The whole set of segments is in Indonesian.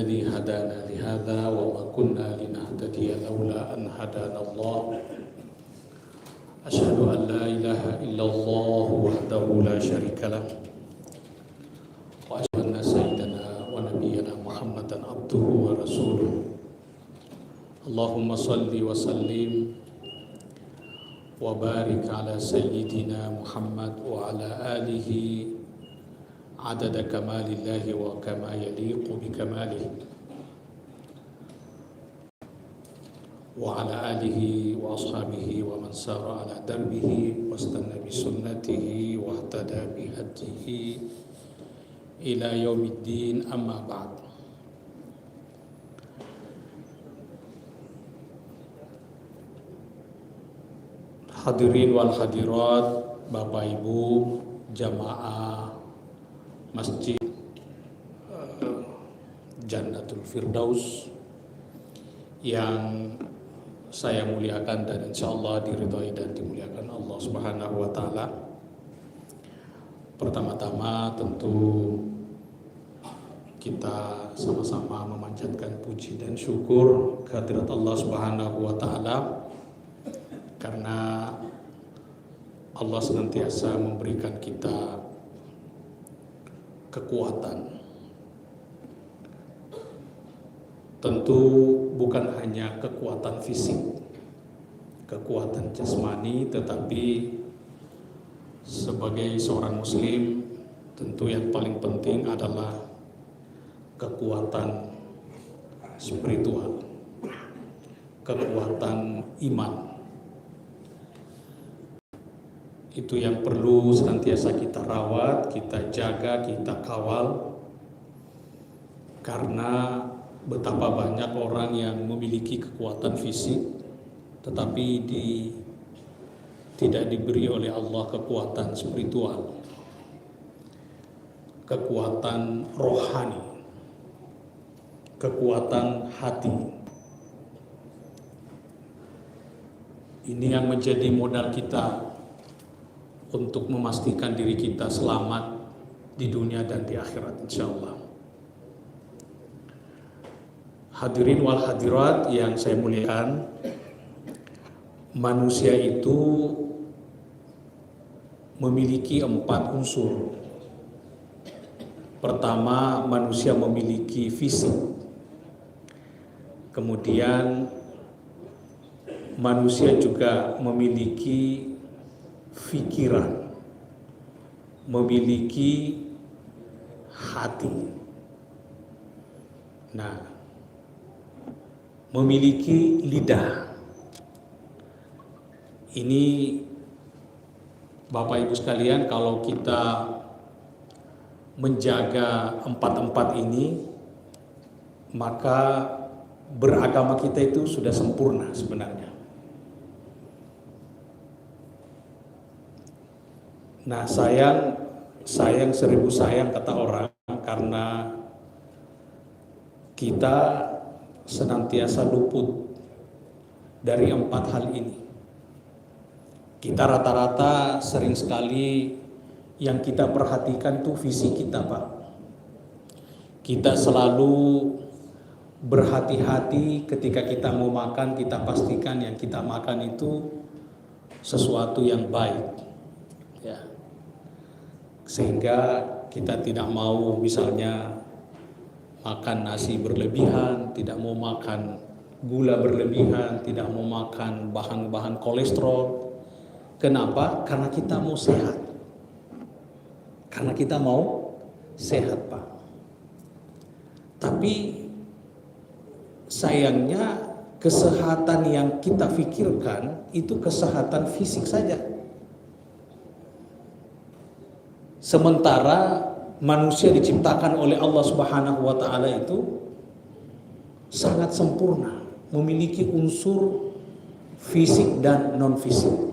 الذي هدانا لهذا وما كنا لنهتدي لولا أن هدانا الله أشهد أن لا إله إلا الله وحده لا شريك له وأشهد أن سيدنا ونبينا محمدا عبده ورسوله اللهم صل وسلم وبارك على سيدنا محمد وعلى آله عدد كمال الله وكما يليق بكماله وعلى آله وأصحابه ومن سار على دربه واستنى بسنته واهتدى بهديه إلى يوم الدين. أما بعد. Hadirin wal hadirat, Bapak Ibu jamaah Masjid Jannatul Firdaus yang saya muliakan dan insya Allah diridhai dan dimuliakan Allah Subhanahu wa Ta'ala. Pertama-tama tentu kita sama-sama memanjatkan puji dan syukur kehadirat Allah Subhanahu wa Ta'ala, karena Allah senantiasa memberikan kita kekuatan. Tentu bukan hanya kekuatan fisik, kekuatan jasmani, tetapi sebagai seorang muslim tentu yang paling penting adalah kekuatan spiritual, kekuatan iman. Itu yang perlu senantiasa kita rawat, kita jaga, kita kawal, karena betapa banyak orang yang memiliki kekuatan fisik tetapi tidak diberi oleh Allah kekuatan spiritual, kekuatan rohani, kekuatan hati. Ini yang menjadi modal kita untuk memastikan diri kita selamat di dunia dan di akhirat insyaallah. Hadirin wal hadirat yang saya muliakan, manusia itu memiliki 4 unsur. Pertama, manusia memiliki fisik. Kemudian manusia juga memiliki pikiran, memiliki hati. Nah, memiliki lidah. Ini Bapak Ibu sekalian, kalau kita menjaga 4 ini, maka beragama kita itu sudah sempurna sebenarnya. Nah, sayang 1000 sayang kata orang, karena kita senantiasa luput dari 4 hal ini. Kita rata-rata sering sekali yang kita perhatikan tuh visi kita, Pak. Kita selalu berhati-hati ketika kita mau makan, kita pastikan yang kita makan itu sesuatu yang baik. Ya. Sehingga kita tidak mau misalnya makan nasi berlebihan, tidak mau makan gula berlebihan, tidak mau makan bahan-bahan kolesterol. Kenapa? Karena kita mau sehat. Karena kita mau sehat, Pak. Tapi sayangnya kesehatan yang kita pikirkan itu kesehatan fisik saja. Sementara manusia diciptakan oleh Allah Subhanahu wa Ta'ala itu sangat sempurna, memiliki unsur fisik dan non fisik.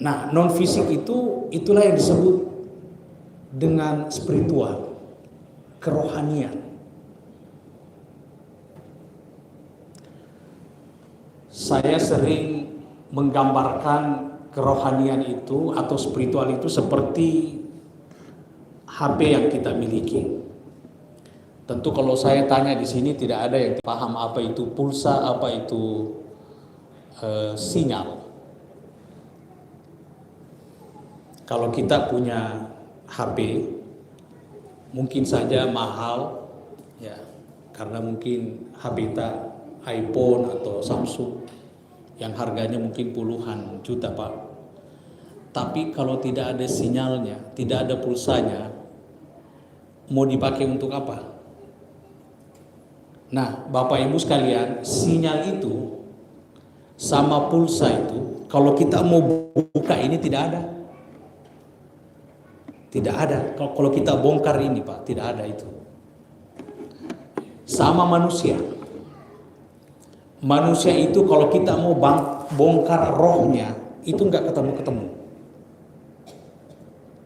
Nah, non fisik itulah yang disebut dengan spiritual, kerohanian. Saya sering menggambarkan kerohanian itu atau spiritual itu seperti HP yang kita miliki. Tentu kalau saya tanya di sini tidak ada yang paham apa itu pulsa, apa itu sinyal. Kalau kita punya HP, mungkin saja mahal, ya, karena mungkin HP kita iPhone atau Samsung yang harganya mungkin puluhan juta, Pak. Tapi kalau tidak ada sinyalnya, tidak ada pulsanya, mau dipakai untuk apa? Nah, Bapak Ibu sekalian, sinyal itu sama pulsa itu, kalau kita mau buka ini tidak ada. Tidak ada. Kalau kita bongkar ini, Pak, tidak ada itu. Sama manusia. Manusia itu kalau kita mau bongkar rohnya, itu nggak ketemu-ketemu.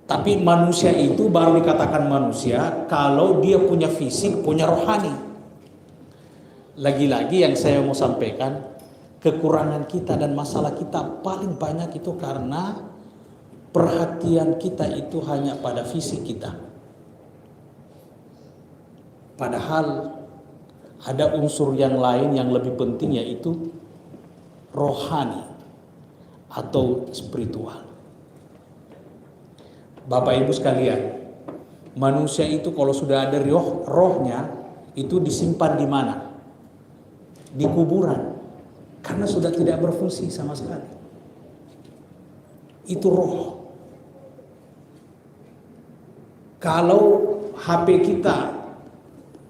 Tapi manusia itu baru dikatakan manusia kalau dia punya fisik, punya rohani. Lagi-lagi yang saya mau sampaikan, kekurangan kita dan masalah kita paling banyak itu karena perhatian kita itu hanya pada fisik kita. Padahal ada unsur yang lain yang lebih penting, yaitu rohani atau spiritual. Bapak Ibu sekalian, manusia itu kalau sudah ada rohnya itu disimpan di mana? Di kuburan, karena sudah tidak berfungsi sama sekali. Itu roh. Kalau HP kita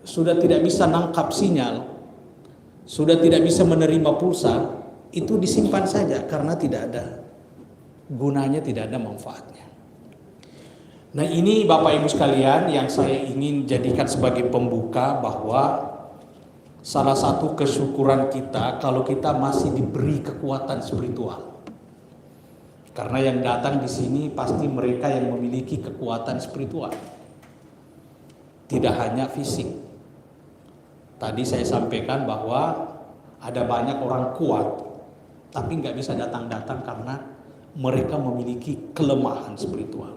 sudah tidak bisa nangkap sinyal, sudah tidak bisa menerima pulsa, itu disimpan saja karena tidak ada gunanya, tidak ada manfaatnya. Nah, ini Bapak Ibu sekalian yang saya ingin jadikan sebagai pembuka, bahwa salah satu kesyukuran kita kalau kita masih diberi kekuatan spiritual. Karena yang datang di sini pasti mereka yang memiliki kekuatan spiritual. Tidak hanya fisik. Tadi saya sampaikan bahwa ada banyak orang kuat, tapi nggak bisa datang-datang karena mereka memiliki kelemahan spiritual.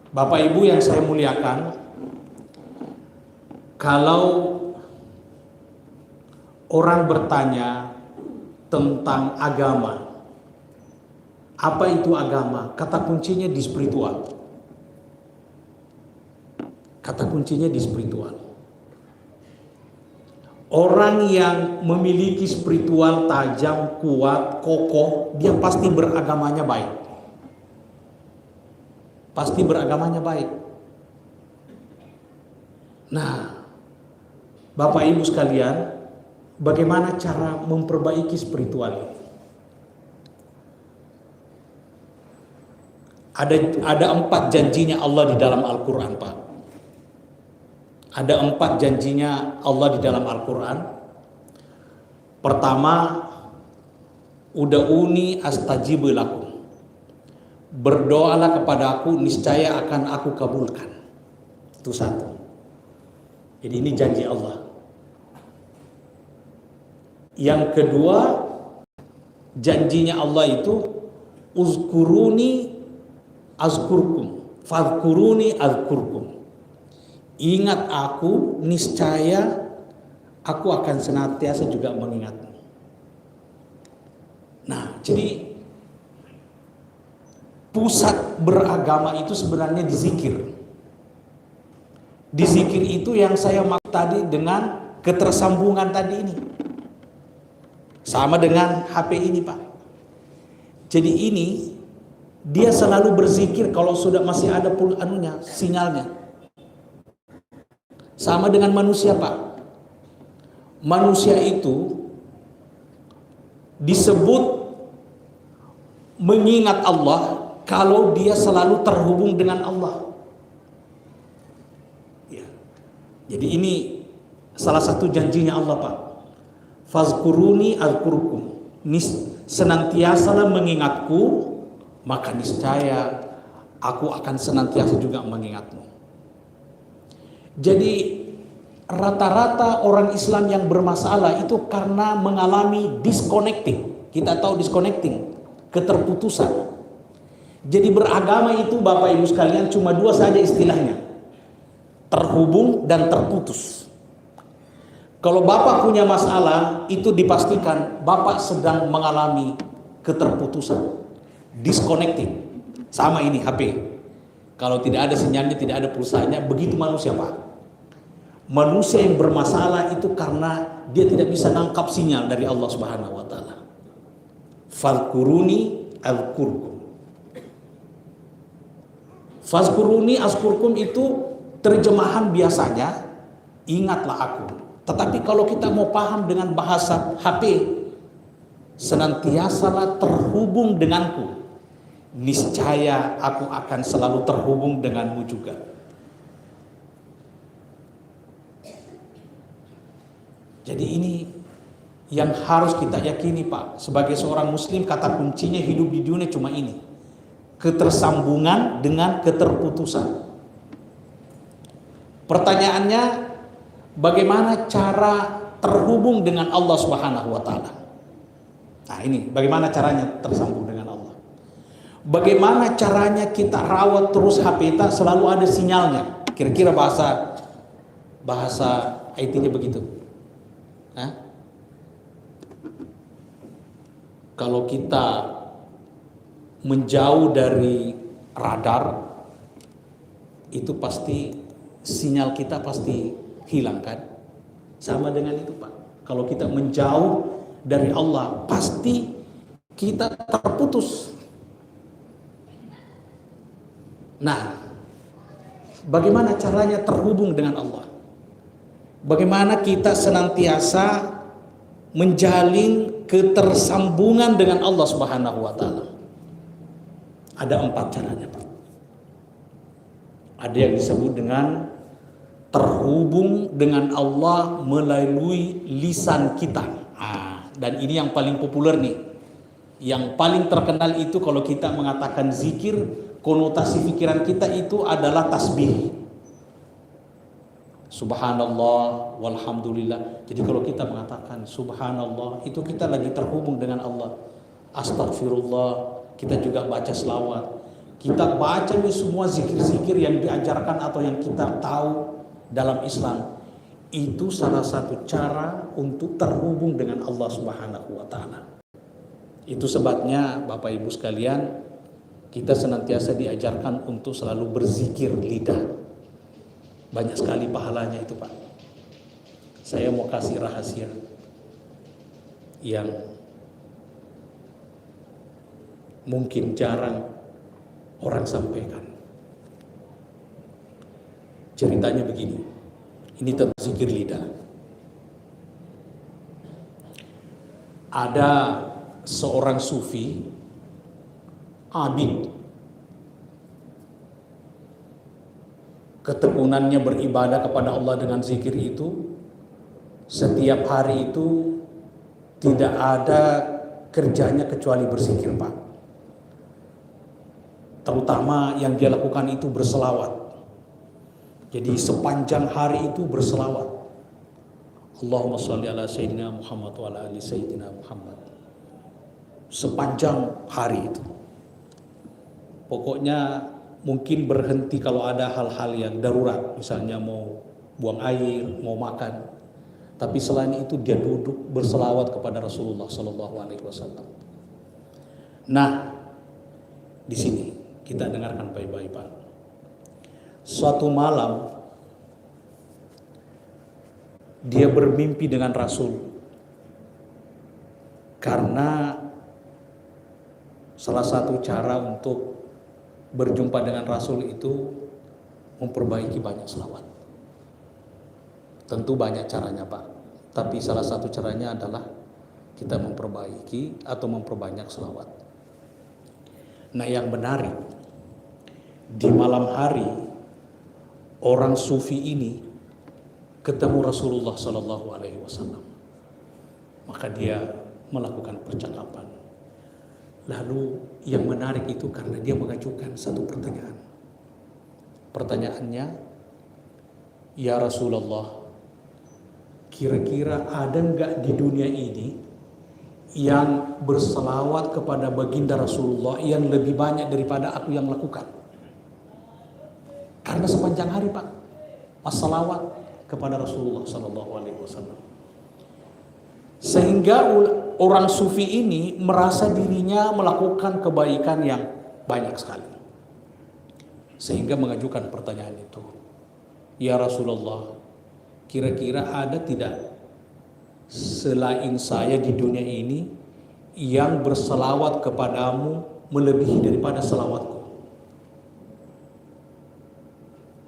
Bapak Ibu yang saya muliakan, kalau orang bertanya tentang agama, apa itu agama? Kata kuncinya di spiritual. Kata kuncinya di spiritual. Orang yang memiliki spiritual tajam, kuat, kokoh, dia pasti beragamanya baik. Pasti beragamanya baik. Nah, Bapak Ibu sekalian, bagaimana cara memperbaiki spiritual ini? Ada 4 janjinya Allah di dalam Al-Quran, Pak. Ada 4 janjinya Allah di dalam Al-Quran. Pertama, ud'uni astajib lakum. Berdoalah kepada aku, niscaya akan aku kabulkan. Itu satu. Jadi ini janji Allah. Yang kedua, janjinya Allah itu uzkuruni azkurkum, fadhkuruni azkurkum. Ingat aku, niscaya aku akan senantiasa juga mengingatmu. Nah, jadi pusat beragama itu sebenarnya di zikir. Di zikir itu yang saya maksud tadi dengan ketersambungan tadi ini. Sama dengan HP ini, Pak. Jadi ini dia selalu berzikir kalau sudah masih ada sinyalnya. Sama dengan manusia, Pak. Manusia itu disebut mengingat Allah kalau dia selalu terhubung dengan Allah. Ya. Jadi ini salah satu janjinya Allah, Pak. Fazkuruni azkurkum. Senantiasalah mengingatku, maka niscaya aku akan senantiasa juga mengingatmu. Jadi rata-rata orang Islam yang bermasalah itu karena mengalami disconnecting. Kita tahu disconnecting, keterputusan. Jadi beragama itu Bapak Ibu sekalian cuma 2 saja istilahnya. terhubung dan terputus. Kalau Bapak punya masalah, itu dipastikan Bapak sedang mengalami keterputusan, disconnected. Sama ini HP. Kalau tidak ada sinyalnya, tidak ada pulsanya, begitu manusia Pak. Manusia yang bermasalah itu karena dia tidak bisa nangkap sinyal dari Allah Subhanahu wa taala. Fadhkuruni azkurkum. Fadhkuruni azkurkum itu terjemahan biasanya ingatlah aku. Tetapi kalau kita mau paham dengan bahasa HP, senantiasalah terhubung denganku, niscaya aku akan selalu terhubung denganmu juga. Jadi ini yang harus kita yakini Pak. Sebagai seorang muslim, kata kuncinya hidup di dunia cuma ini: ketersambungan dengan keterputusan. Pertanyaannya, bagaimana cara terhubung dengan Allah Subhanahu wa taala? Nah, ini bagaimana caranya tersambung dengan Allah. Bagaimana caranya kita rawat terus HP kita selalu ada sinyalnya? Kira-kira bahasa IT-nya begitu. Hah? Kalau kita menjauh dari radar, itu pasti sinyal kita pasti hilang kan? Sama dengan itu Pak. Kalau kita menjauh dari Allah, pasti kita terputus. Nah, bagaimana caranya terhubung dengan Allah? Bagaimana kita senantiasa menjalin ketersambungan dengan Allah Subhanahu wa taala? Ada 4 caranya Pak. Ada yang disebut dengan terhubung dengan Allah melalui lisan kita. Dan ini yang paling populer nih. Yang paling terkenal itu kalau kita mengatakan zikir, konotasi pikiran kita itu adalah tasbih. Subhanallah walhamdulillah. Jadi kalau kita mengatakan subhanallah, itu kita lagi terhubung dengan Allah. Astagfirullah, kita juga baca selawat. Kita baca nih semua zikir-zikir yang diajarkan atau yang kita tahu dalam Islam. Itu salah satu cara untuk terhubung dengan Allah Subhanahu wa taala. Itu sebabnya Bapak Ibu sekalian, kita senantiasa diajarkan untuk selalu berzikir lidah. Banyak sekali pahalanya itu Pak. Saya mau kasih rahasia yang mungkin jarang orang sampaikan. Ceritanya begini. Ini tentang zikir lidah. Ada seorang sufi abid, ketekunannya beribadah kepada Allah dengan zikir itu, setiap hari itu tidak ada kerjanya kecuali berzikir Pak. Terutama yang dia lakukan itu berselawat. Jadi sepanjang hari itu berselawat. Allahumma sholli ala sayyidina Muhammad wa ala ali sayyidina Muhammad. Sepanjang hari itu. Pokoknya mungkin berhenti kalau ada hal-hal yang darurat, misalnya mau buang air, mau makan. Tapi selain itu dia duduk berselawat kepada Rasulullah Sallallahu Alaihi Wasallam. Nah, di sini kita dengarkan baik-baik Pak. Suatu malam dia bermimpi dengan Rasul, karena salah satu cara untuk berjumpa dengan Rasul itu memperbaiki banyak selawat. Tentu banyak caranya Pak, tapi salah satu caranya adalah kita memperbaiki atau memperbanyak selawat. Nah, yang menarik, di malam hari orang sufi ini ketemu Rasulullah Sallallahu Alaihi Wasallam. Maka dia melakukan percakapan. Lalu yang menarik itu karena dia mengajukan satu pertanyaan. Pertanyaannya, ya Rasulullah, kira-kira ada enggak di dunia ini yang berselawat kepada baginda Rasulullah yang lebih banyak daripada aku yang lakukan? Karena sepanjang hari Pak, as-salawat kepada Rasulullah sallallahu alaihi wasallam. Sehingga orang sufi ini merasa dirinya melakukan kebaikan yang banyak sekali. Sehingga mengajukan pertanyaan itu. Ya Rasulullah, kira-kira ada tidak selain saya di dunia ini yang berselawat kepadamu melebihi daripada selawatku?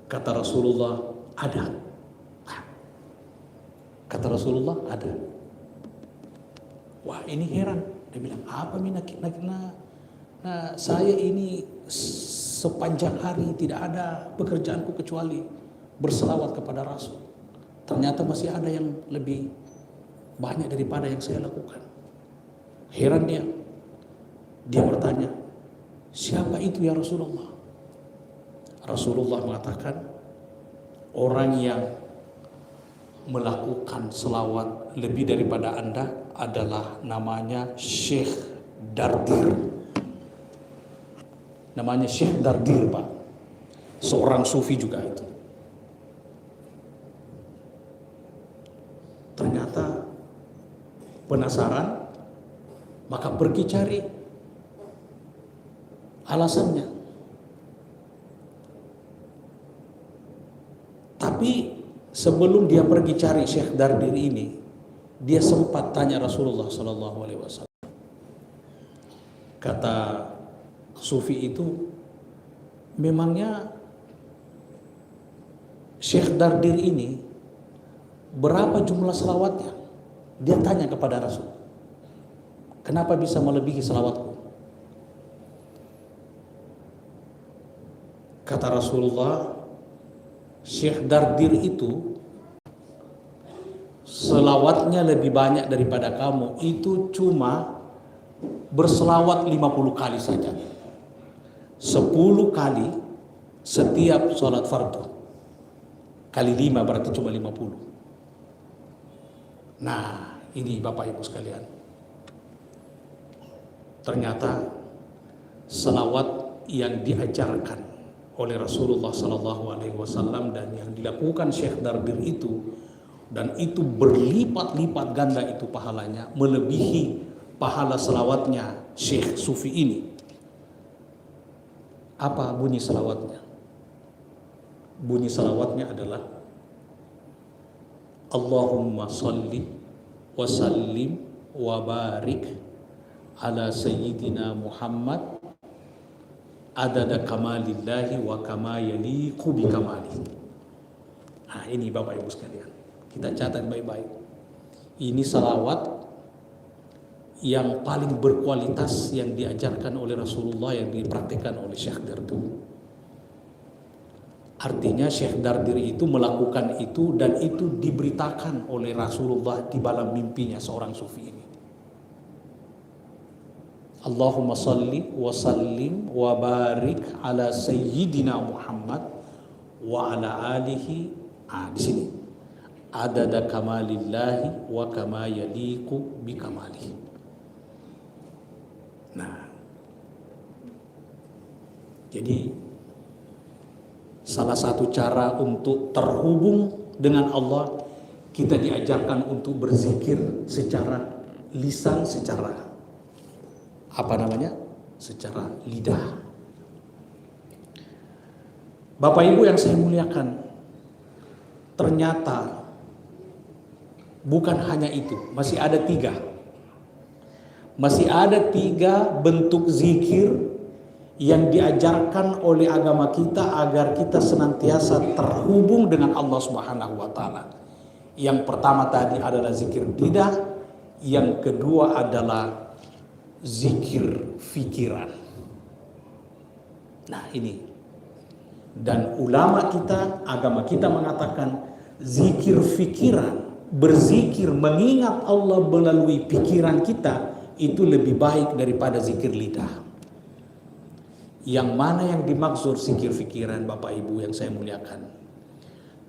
Kata Rasulullah, ada. Kata Rasulullah, ada. Wah, ini heran. Dia bilang, apa saya ini sepanjang hari tidak ada pekerjaanku kecuali berselawat kepada Rasul. Ternyata masih ada yang lebih banyak daripada yang saya lakukan. Heran dia. Dia bertanya, siapa itu ya Rasulullah? Rasulullah mengatakan, orang yang melakukan selawat lebih daripada Anda adalah namanya Syekh Dardir. Namanya Syekh Dardir, Pak. Seorang sufi juga itu. Ternyata penasaran, maka pergi cari alasannya. Tapi sebelum dia pergi cari Syekh Dardir ini, dia sempat tanya Rasulullah sallallahu alaihi wasallam. Kata sufi itu, memangnya Syekh Dardir ini berapa jumlah selawatnya? Dia tanya kepada Rasul. Kenapa bisa melebihi selawatku? Kata Rasulullah, Syekh Dardir itu selawatnya lebih banyak daripada kamu. Itu cuma berselawat 50 kali saja. 10 kali setiap sholat fardu. Kali 5 berarti cuma 50. Nah, ini Bapak Ibu sekalian. Ternyata selawat yang diajarkan oleh Rasulullah sallallahu alaihi wasallam dan yang dilakukan Syekh Dardir itu, dan itu berlipat-lipat ganda itu pahalanya, melebihi pahala selawatnya Syekh Sufi ini. Apa bunyi selawatnya? Bunyi selawatnya adalah Allahumma salli wa sallim wa barik ala sayyidina Muhammad adada kamalillahi wa kama yaliqu bi kamalihi. Nah, ini Bapak Ibu sekalian, kita catat baik-baik. Ini salawat yang paling berkualitas yang diajarkan oleh Rasulullah, yang dipraktikkan oleh Syekh Dardir. Artinya Syekh Dardir itu melakukan itu, dan itu diberitakan oleh Rasulullah di dalam mimpinya seorang sufi ini. Allahumma salli wa sallim wa barik ala sayyidina Muhammad wa ala alihi. Di sini adada kamalillahi wa kama yaliqu bi kamalihi. Nah, jadi salah satu cara untuk terhubung dengan Allah, kita diajarkan untuk berzikir secara lisan, secara secara lidah. Bapak Ibu yang saya muliakan, ternyata bukan hanya itu, masih ada tiga bentuk zikir yang diajarkan oleh agama kita agar kita senantiasa terhubung dengan Allah Subhanahu wa taala. Yang pertama tadi adalah zikir lidah, yang kedua adalah zikir fikiran. Nah, ini. Dan ulama kita, agama kita mengatakan zikir fikiran, berzikir mengingat Allah melalui pikiran kita, itu lebih baik daripada zikir lidah. Yang mana yang dimaksud zikir fikiran, Bapak Ibu yang saya muliakan?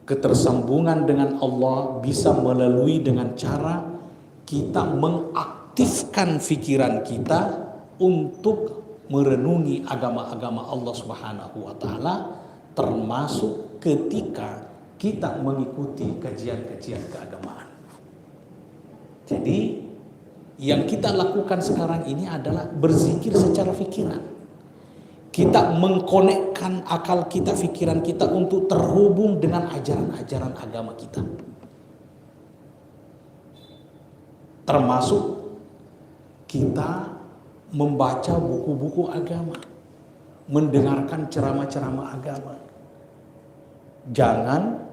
Ketersambungan dengan Allah bisa melalui dengan cara kita mengaktifkan pikiran kita untuk merenungi agama-agama Allah Subhanahu wa taala, termasuk ketika kita mengikuti kajian-kajian keagamaan. Jadi yang kita lakukan sekarang ini adalah berzikir secara pikiran. Kita mengkonekkan akal kita, pikiran kita untuk terhubung dengan ajaran-ajaran agama kita. Termasuk kita membaca buku-buku agama, mendengarkan ceramah-ceramah agama. Jangan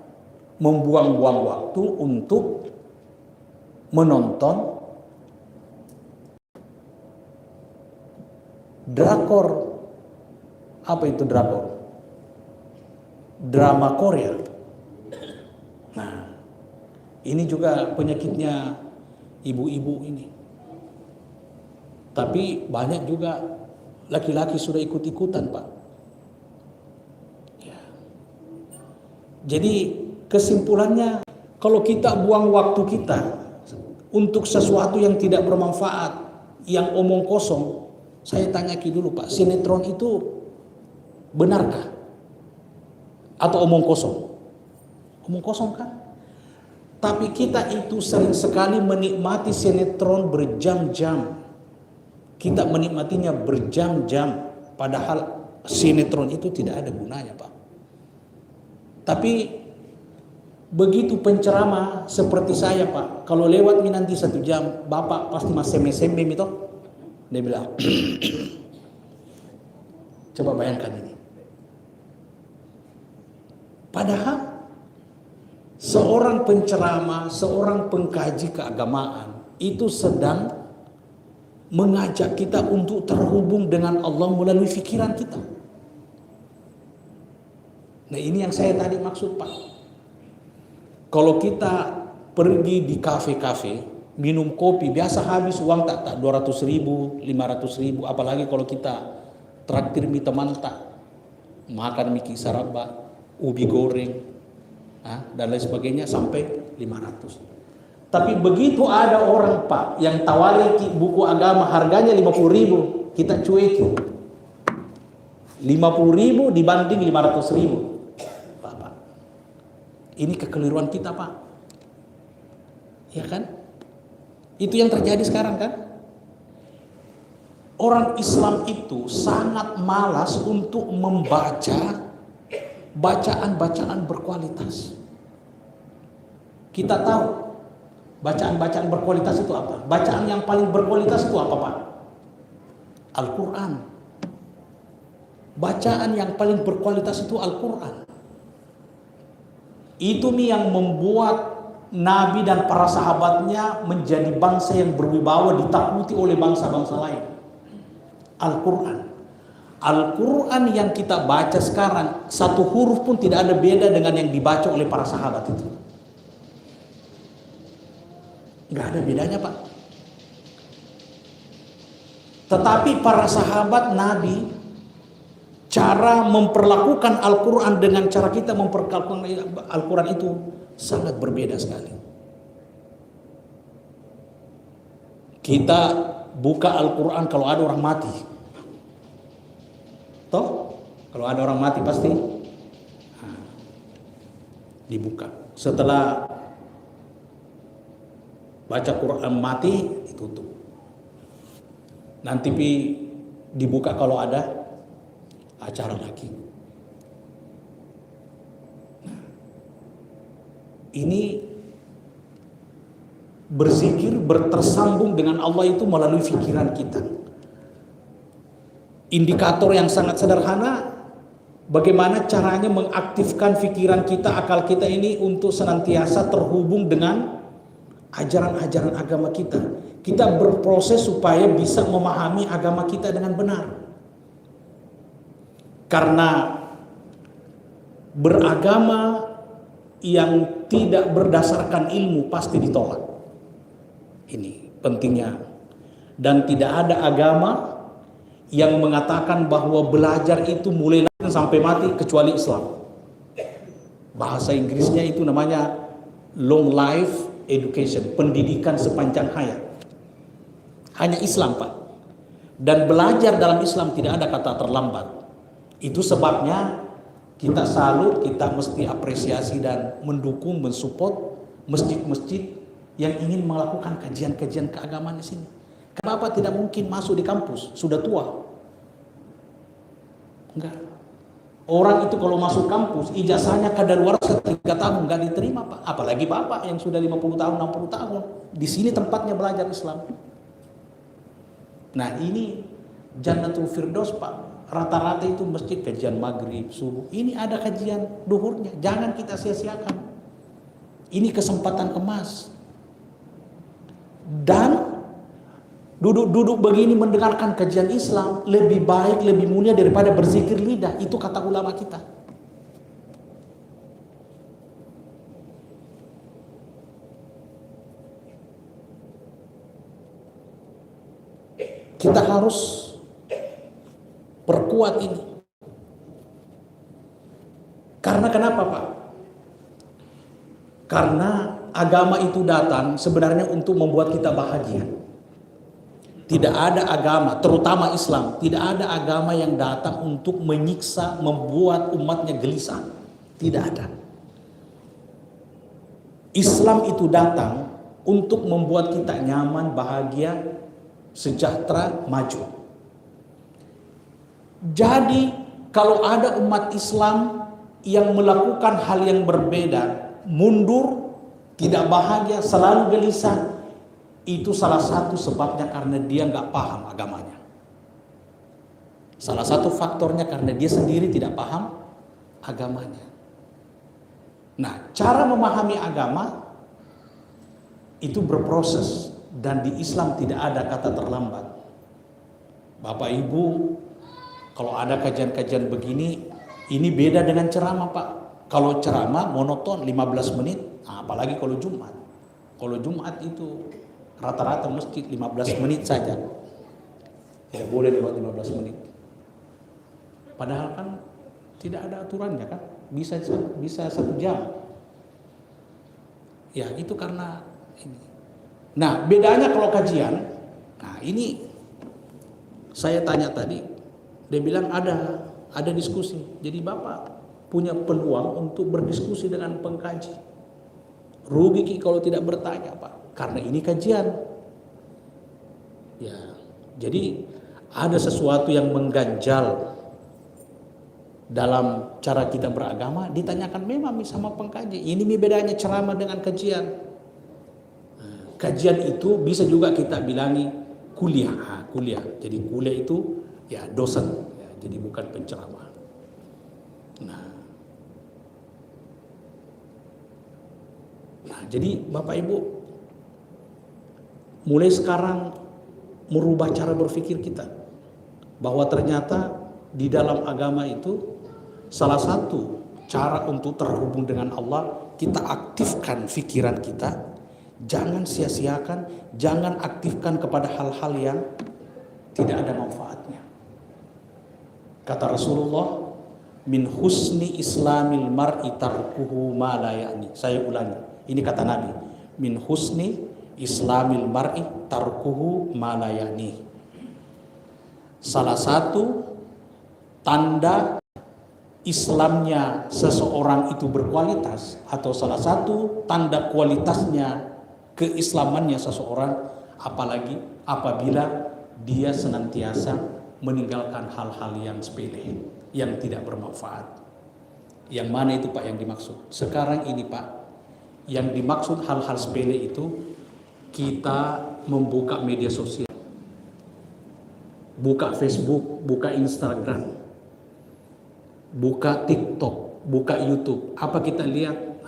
membuang-buang waktu untuk menonton drakor. Apa itu drakor? Drama Korea. Nah, ini juga penyakitnya ibu-ibu ini. Tapi banyak juga laki-laki sudah ikut-ikutan, Pak. Ya. Jadi kesimpulannya, kalau kita buang waktu kita untuk sesuatu yang tidak bermanfaat, yang omong kosong, saya tanya dulu, Pak, sinetron itu benarkah? Atau omong kosong? Omong kosong kan? Tapi kita itu sering sekali menikmati sinetron berjam-jam. Kita menikmatinya berjam-jam. Padahal sinetron itu tidak ada gunanya, Pak. Tapi begitu penceramah seperti saya, Pak, kalau lewat nanti 1 jam, Bapak pasti masih semem itu. Dia bilang, coba bayangkan ini. Padahal seorang penceramah, seorang pengkaji keagamaan itu sedang mengajak kita untuk terhubung dengan Allah melalui pikiran kita. Nah, ini yang saya tadi maksud, Pak. Kalau kita pergi di kafe-kafe, minum kopi, biasa habis uang tak 200.000, 500.000, apalagi kalau kita traktir mi teman tak, makan miki saraba, ubi goreng, dan lain sebagainya sampai 500. Tapi begitu ada orang, Pak, yang tawari buku agama harganya 50.000, kita cuekin. 50.000 dibanding 500.000. Pak, ini kekeliruan kita, Pak. Ya kan? Itu yang terjadi sekarang kan? Orang Islam itu sangat malas untuk membaca bacaan-bacaan berkualitas. Kita tahu bacaan-bacaan berkualitas itu apa? Bacaan yang paling berkualitas itu apa, Pak? Al-Quran. Bacaan yang paling berkualitas itu Al-Quran. Itu nih yang membuat Nabi dan para sahabatnya menjadi bangsa yang berwibawa, ditakuti oleh bangsa-bangsa lain. Al-Quran. Al-Quran yang kita baca sekarang, satu huruf pun tidak ada beda dengan yang dibaca oleh para sahabat itu. Nggak ada bedanya, Pak. Tetapi para sahabat Nabi, cara memperlakukan Al-Quran dengan cara kita memperlakukan Al-Quran itu sangat berbeda sekali. Kita buka Al-Quran kalau ada orang mati. Toh, kalau ada orang mati pasti dibuka. Setelah baca Quran mati, ditutup. Nanti dibuka kalau ada acara lagi. Ini berzikir, bertersambung dengan Allah itu melalui pikiran kita. Indikator yang sangat sederhana, bagaimana caranya mengaktifkan pikiran kita, akal kita ini untuk senantiasa terhubung dengan ajaran-ajaran agama kita. Kita berproses supaya bisa memahami agama kita dengan benar. Karena beragama yang tidak berdasarkan ilmu pasti ditolak. Ini pentingnya. Dan tidak ada agama yang mengatakan bahwa belajar itu mulai lahir sampai mati kecuali Islam. Bahasa Inggrisnya itu namanya long life education, pendidikan sepanjang hayat. Hanya Islam, Pak. Dan belajar dalam Islam tidak ada kata terlambat. Itu sebabnya Kita salut, kita mesti apresiasi dan mendukung, mensupport masjid-masjid yang ingin melakukan kajian-kajian keagamaan di sini. Kenapa tidak mungkin masuk di kampus? Sudah tua. Enggak. Orang itu kalau masuk kampus, ijazahnya kadaluarsa 3 tahun, enggak diterima, Pak. Apalagi Bapak yang sudah 50 tahun, 60 tahun. Di sini tempatnya belajar Islam. Nah, ini Jannatul Firdaus, Pak. Rata-rata itu masjid kajian maghrib, subuh. Ini ada kajian duhurnya. Jangan kita sia-siakan. Ini kesempatan emas. Dan duduk-duduk begini mendengarkan kajian Islam lebih baik, lebih mulia daripada berzikir lidah. Itu kata ulama kita. Kita harus perkuat ini. Karena kenapa, Pak? Karena agama itu datang sebenarnya untuk membuat kita bahagia. Tidak ada agama, terutama Islam, tidak ada agama yang datang untuk menyiksa, membuat umatnya gelisah. Tidak ada. Islam itu datang untuk membuat kita nyaman, bahagia, sejahtera, maju. Jadi kalau ada umat Islam yang melakukan hal yang berbeda, mundur, tidak bahagia, selalu gelisah, itu salah satu sebabnya karena dia nggak paham agamanya. Salah satu faktornya karena dia sendiri tidak paham agamanya. Nah, cara memahami agama itu berproses, dan di Islam tidak ada kata terlambat. Bapak Ibu, kalau ada kajian-kajian begini, ini beda dengan ceramah, Pak. Kalau ceramah monoton 15 menit, nah, apalagi kalau Jumat. Kalau Jumat itu rata-rata masjid 15 menit saja. Tidak boleh lewat 15 menit. Padahal kan tidak ada aturannya kan. Bisa 1 jam. Ya, itu karena ini. Nah, bedanya kalau kajian, nah ini saya tanya tadi, dia bilang ada diskusi. Jadi Bapak punya peluang untuk berdiskusi dengan pengkaji. Rugi kalau tidak bertanya, Pak, karena ini kajian. Ya, jadi ada sesuatu yang mengganjal dalam cara kita beragama, ditanyakan memang sama pengkaji. Ini bedanya ceramah dengan kajian. Kajian itu bisa juga kita bilangi kuliah. Kuliah. Jadi kuliah itu ya dosen, ya, jadi bukan penceramah. Nah, jadi Bapak Ibu mulai sekarang merubah cara berpikir kita, bahwa ternyata di dalam agama itu salah satu cara untuk terhubung dengan Allah, kita aktifkan pikiran kita. Jangan sia-siakan, jangan aktifkan kepada hal-hal yang tidak ada manfaatnya. Kata Rasulullah, min husni islamil mar'i tarkuhu ma la ya'ni. Saya ulangi, ini kata Nabi, min husni islamil mar'i tarkuhu ma la ya'ni. Salah satu tanda Islamnya seseorang itu berkualitas, atau salah satu tanda kualitasnya keislamannya seseorang, apalagi apabila dia senantiasa meninggalkan hal-hal yang sepele, yang tidak bermanfaat. Yang mana itu, Pak, yang dimaksud? Sekarang ini, Pak, yang dimaksud hal-hal sepele itu kita membuka media sosial, buka Facebook, buka Instagram, buka TikTok, buka YouTube. Apa kita lihat?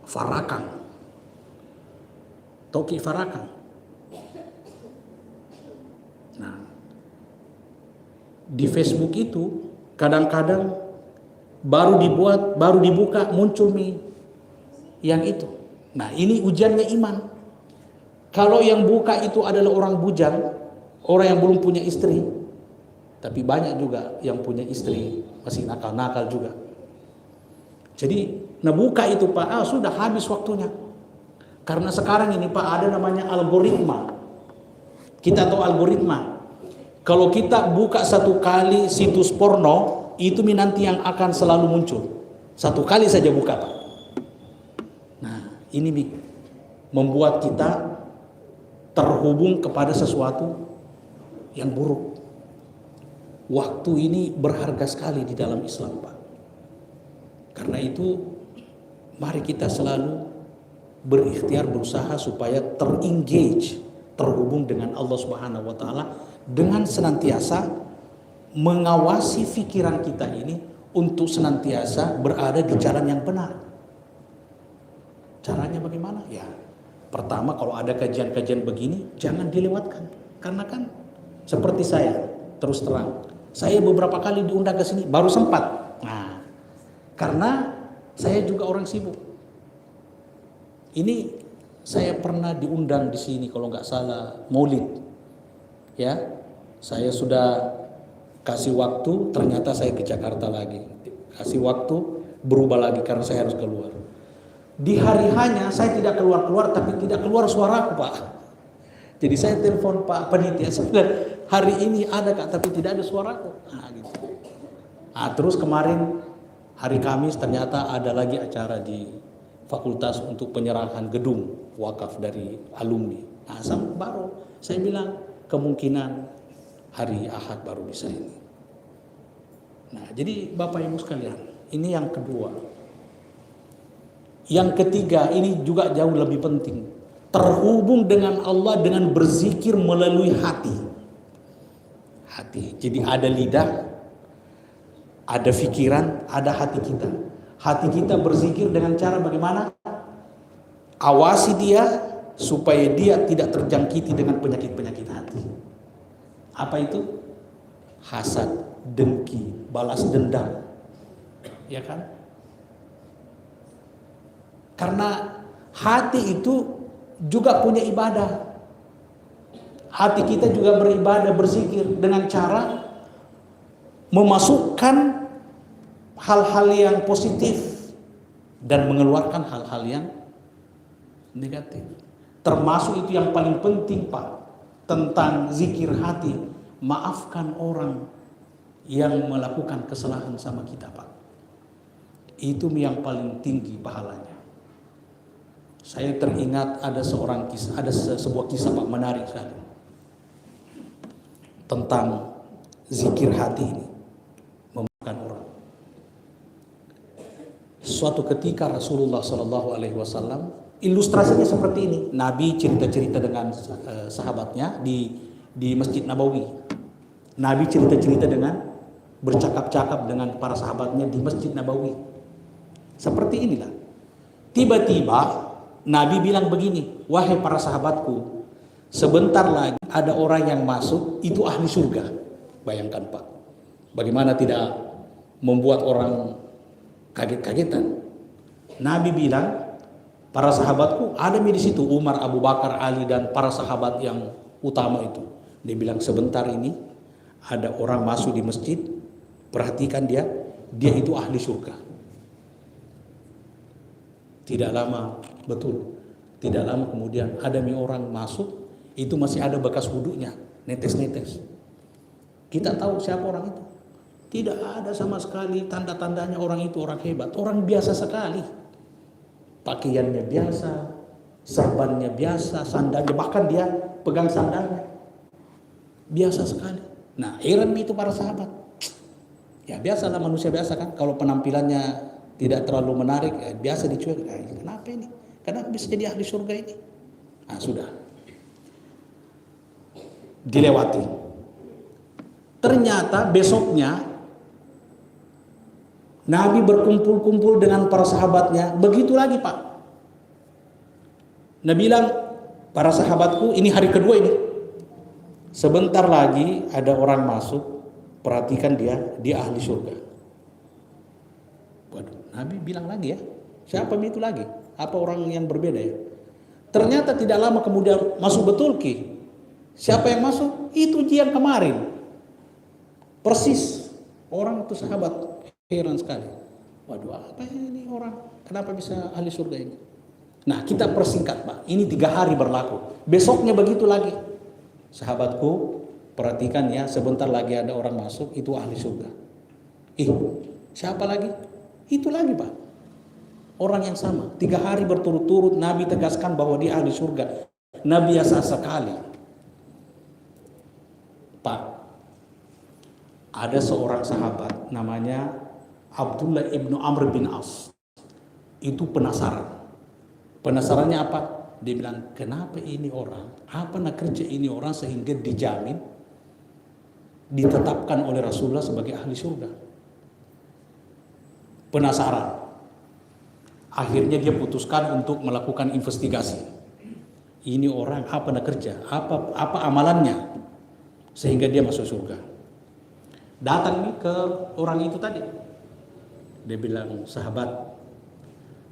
Farakan. Toki Farakan. Nah, di Facebook itu kadang-kadang baru dibuka muncul yang itu. Nah, ini ujiannya iman. Kalau yang buka itu adalah orang bujang, orang yang belum punya istri, tapi banyak juga yang punya istri, masih nakal-nakal juga. Jadi, buka itu, Pak, sudah habis waktunya. Karena sekarang ini, Pak, ada namanya algoritma. Kita tahu algoritma. Kalau kita buka satu kali situs porno, Itu nanti yang akan selalu muncul. Satu kali saja buka, Pak. Nah, ini membuat kita terhubung kepada sesuatu yang buruk. Waktu ini berharga sekali di dalam Islam, Pak. Karena itu mari kita selalu berikhtiar, berusaha supaya terengage, terhubung dengan Allah Subhanahu wa taala, dengan senantiasa mengawasi pikiran kita ini untuk senantiasa berada di jalan yang benar. Caranya bagaimana? Ya, pertama kalau ada kajian-kajian begini jangan dilewatkan. Karena kan seperti saya, terus terang, saya beberapa kali diundang ke sini baru sempat. Nah, karena saya juga orang sibuk. Ini saya pernah diundang di sini kalau nggak salah Maulid. Ya, saya sudah kasih waktu, ternyata saya ke Jakarta lagi. Kasih waktu, berubah lagi karena saya harus keluar. Di hari hanya saya tidak keluar-keluar, tapi tidak keluar suaraku, Pak. Jadi saya telepon Pak Panitia, saya bilang, hari ini ada Kak, tapi tidak ada suaraku. Nah, gitu. Nah, terus kemarin hari Kamis ternyata ada lagi acara di fakultas untuk penyerahan gedung wakaf dari alumni. Nah, baru saya bilang kemungkinan hari Ahad baru bisa ini. Nah, jadi Bapak Ibu sekalian, ini yang kedua. Yang ketiga, ini juga jauh lebih penting. Terhubung dengan Allah dengan berzikir melalui hati. Hati. Jadi ada lidah, ada pikiran, ada hati kita. Hati kita berzikir dengan cara bagaimana? Awasi dia supaya dia tidak terjangkiti dengan penyakit-penyakit hati. Apa itu? Hasad, dengki, balas dendam. Ya kan? Karena hati itu juga punya ibadah. Hati kita juga beribadah, berzikir dengan cara memasukkan hal-hal yang positif dan mengeluarkan hal-hal yang negatif. Termasuk itu yang paling penting, Pak, tentang zikir hati. Maafkan orang yang melakukan kesalahan sama kita, Pak. Itu yang paling tinggi pahalanya. Saya teringat ada sebuah kisah, Pak, menarik sekali tentang zikir hati ini, memaafkan orang. Suatu ketika Rasulullah SAW, ilustrasinya seperti ini. Nabi cerita-cerita dengan sahabatnya di Masjid Nabawi. Nabi cerita-cerita dengan bercakap-cakap dengan para sahabatnya di Masjid Nabawi. Seperti inilah. Tiba-tiba Nabi bilang begini, wahai para sahabatku, sebentar lagi ada orang yang masuk, itu ahli surga. Bayangkan, Pak, bagaimana tidak membuat orang kaget-kagetan. Nabi bilang, para sahabatku ada di situ, Umar, Abu Bakar, Ali, dan para sahabat yang utama itu. Dia bilang, sebentar ini ada orang masuk di masjid, perhatikan dia itu ahli surga. Tidak lama, betul, tidak lama kemudian ada orang masuk, itu masih ada bekas wudhunya, netes-netes. Kita tahu siapa orang itu. Tidak ada sama sekali tanda-tandanya orang itu orang hebat, orang biasa sekali. Pakaiannya biasa, serbannya biasa, sandalnya, bahkan dia pegang sandalnya biasa sekali. Nah, heran itu para sahabat. Ya biasalah, manusia biasa kan, kalau penampilannya tidak terlalu menarik, ya biasa dicuek. Kenapa ini? Kenapa bisa jadi ahli surga ini? Nah, sudah dilewati. Ternyata besoknya Nabi berkumpul-kumpul dengan para sahabatnya. Begitu lagi, Pak. Nabi bilang, para sahabatku, ini hari kedua ini. Sebentar lagi ada orang masuk, perhatikan dia ahli surga. Waduh, Nabi bilang lagi ya, siapa itu lagi? Apa orang yang berbeda ya? Ternyata tidak lama kemudian masuk betul Ki. Siapa yang masuk? Itu dia yang kemarin. Persis orang itu sahabat. Heran sekali. Waduh, apa ini orang? Kenapa bisa ahli surga ini? Nah, kita persingkat, Pak. Ini 3 hari berlaku. Besoknya begitu lagi. Sahabatku, perhatikan ya, sebentar lagi ada orang masuk, itu ahli surga. Siapa lagi? Itu lagi Pak. Orang yang sama. 3 hari berturut-turut Nabi tegaskan bahwa dia ahli surga. Nabi biasa sekali. Pak, ada seorang sahabat namanya Abdullah ibnu Amr bin As. Itu penasaran. Penasarannya apa? Dia bilang, kenapa ini orang, apa nak kerja ini orang sehingga dijamin, ditetapkan oleh Rasulullah sebagai ahli surga. Penasaran. Akhirnya dia putuskan untuk melakukan investigasi. Ini orang apa nak kerja, apa amalannya sehingga dia masuk surga. Datang nih ke orang itu tadi. Dia bilang, sahabat,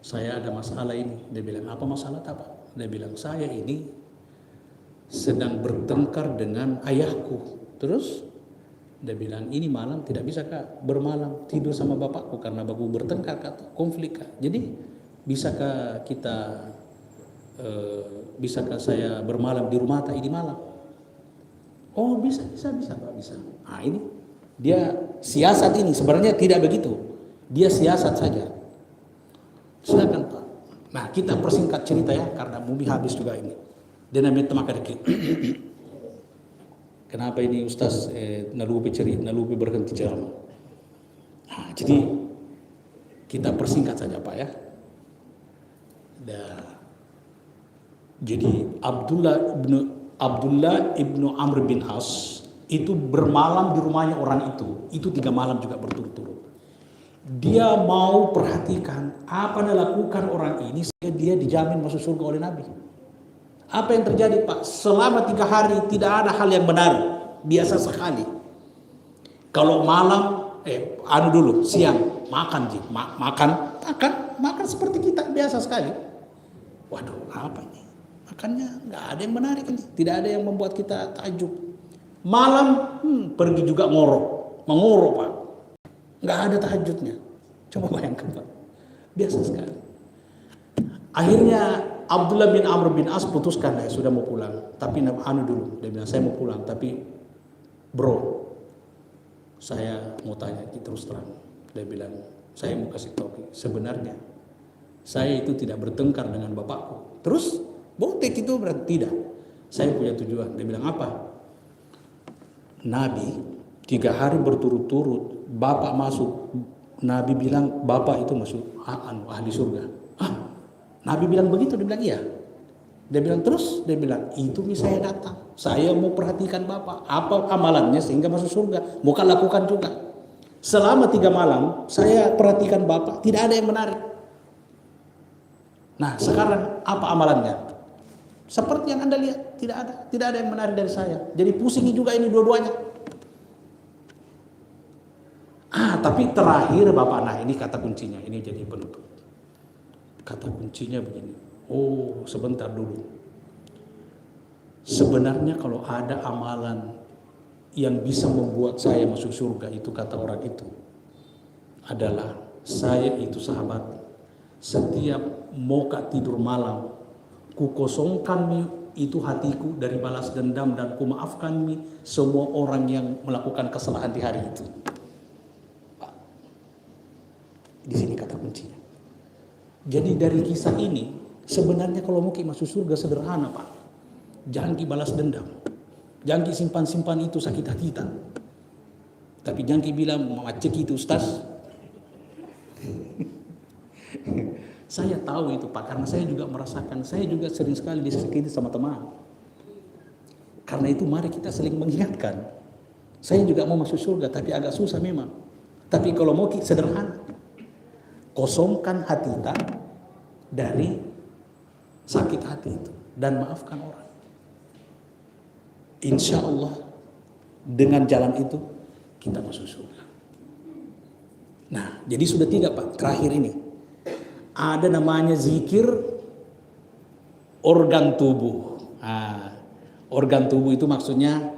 saya ada masalah ini. Dia bilang, apa masalah apa? Dia bilang, saya ini sedang bertengkar dengan ayahku. Terus dia bilang, ini malam tidak bisa kak bermalam tidur sama bapakku karena bapak bertengkar kak, konflik kak. Jadi bisakah kita bisakah saya bermalam di rumah tak ini malam? Oh bisa Pak, bisa. Nah ini dia siasat ini sebenarnya tidak begitu. Dia siasat saja. Silakan Pak. Nah kita persingkat cerita ya karena bumi habis juga ini. Dia namanya temak dikit. Kenapa ini Ustaz nalupi berhenti ceramah? Nah, jadi kita persingkat saja Pak ya. Jadi Abdullah ibnu Amr bin As itu bermalam di rumahnya orang itu 3 malam juga berturut-turut. Dia mau perhatikan apa yang dilakukan orang ini sehingga dia dijamin masuk surga oleh Nabi. Apa yang terjadi Pak? Selama 3 hari tidak ada hal yang benar, biasa sekali. Kalau malam, siang makan makan seperti kita biasa sekali. Waduh, apa ini? Makannya nggak ada yang menarik ini, tidak ada yang membuat kita takjub. Malam pergi juga mengorok Pak. Nggak ada tahajudnya. Coba bayangkan Pak. Biasa sekali. Akhirnya Abdullah bin Amr bin As putuskan, sudah mau pulang. Tapi dulu. Dia bilang, saya mau pulang. Tapi bro, saya mau tanya terus terang. Dia bilang, saya mau kasih tahu. Sebenarnya saya itu tidak bertengkar dengan bapakku. Terus, botek itu berarti tidak. Saya punya tujuan. Dia bilang apa? Nabi 3 hari berturut-turut bapak masuk, Nabi bilang bapak itu masuk ahli surga. Nabi bilang begitu? Dia bilang iya. Dia bilang terus, dia bilang itu saya datang, saya mau perhatikan bapak apa amalannya sehingga masuk surga, mau lakukan juga. Selama 3 malam saya perhatikan bapak, tidak ada yang menarik. Nah sekarang apa amalannya? Seperti yang Anda lihat, tidak ada yang menarik dari saya. Jadi pusing juga ini dua-duanya. Tapi terakhir Bapak, nah ini kata kuncinya, ini jadi penutup. Kata kuncinya begini. Oh, sebentar dulu. Sebenarnya kalau ada amalan yang bisa membuat saya masuk surga, itu kata orang itu adalah saya itu sahabat. Setiap mau tidur malam, ku kosongkan itu hatiku dari balas dendam dan ku maafkan semua orang yang melakukan kesalahan di hari itu. Pak, di sini kata kuncinya. Jadi dari kisah ini sebenarnya kalau mau masuk surga sederhana Pak. Jangan balas dendam, jangan simpan-simpan itu sakit hati kita. Tapi jangan bilang macet itu Ustaz. Saya tahu itu Pak, karena saya juga merasakan, saya juga sering sekali disakiti sama teman. Karena itu mari kita saling mengingatkan. Saya juga mau masuk surga, tapi agak susah memang. Tapi kalau mau sederhana, kosongkan hati kita dari sakit hati itu dan maafkan orang. Insya Allah dengan jalan itu kita masuk surga. Nah, jadi sudah 3 Pak, terakhir ini. Ada namanya zikir organ tubuh. Organ tubuh itu maksudnya